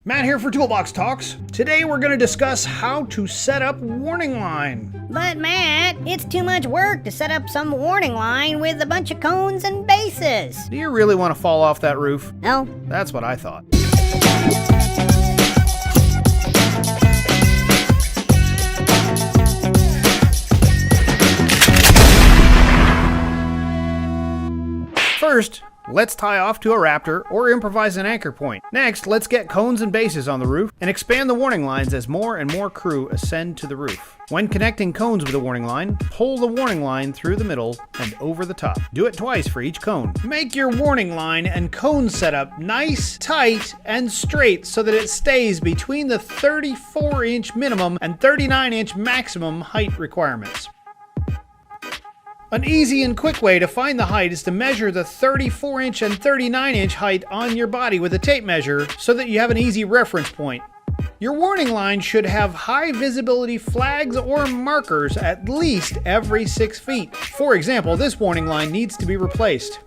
Matt here for Toolbox Talks. Today we're going to discuss how to set up warning line. But Matt, it's too much work to set up some warning line with a bunch of cones and bases. Do you really want to fall off that roof? No. That's what I thought. First, let's tie off to a raptor or improvise an anchor point. Next, let's get cones and bases on the roof and expand the warning lines as more and more crew ascend to the roof. When connecting cones with a warning line, pull the warning line through the middle and over the top. Do it twice for each cone. Make your warning line and cone setup nice, tight, and straight so that it stays between the 34-inch minimum and 39-inch maximum height requirements. An easy and quick way to find the height is to measure the 34-inch and 39-inch height on your body with a tape measure so that you have an easy reference point. Your warning line should have high visibility flags or markers at least every 6 feet. For example, this warning line needs to be replaced.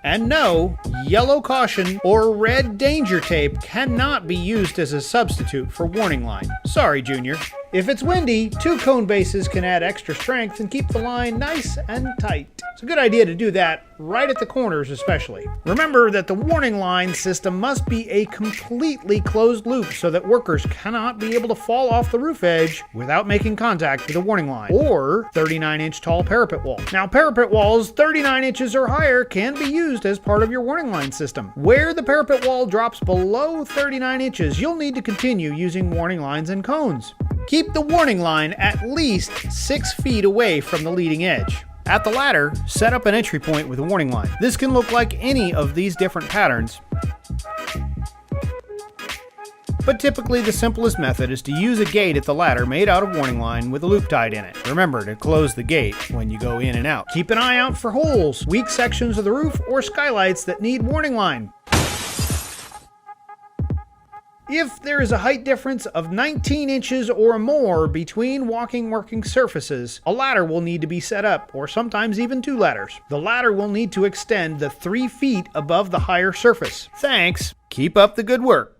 And no, yellow caution or red danger tape cannot be used as a substitute for warning line. Sorry, Junior. If it's windy, 2 cone bases can add extra strength and keep the line nice and tight. It's a good idea to do that right at the corners especially. Remember that the warning line system must be a completely closed loop so that workers cannot be able to fall off the roof edge without making contact with the warning line or 39-inch tall parapet wall. Now, parapet walls 39 inches or higher can be used as part of your warning line system. Where the parapet wall drops below 39 inches, you'll need to continue using warning lines and cones. Keep the warning line at least 6 feet away from the leading edge. At the ladder, set up an entry point with a warning line. This can look like any of these different patterns, but typically the simplest method is to use a gate at the ladder made out of warning line with a loop tied in it. Remember to close the gate when you go in and out. Keep an eye out for holes, weak sections of the roof, or skylights that need warning line. If there is a height difference of 19 inches or more between working surfaces, a ladder will need to be set up, or sometimes even 2 ladders. The ladder will need to extend the 3 feet above the higher surface. Thanks. Keep up the good work.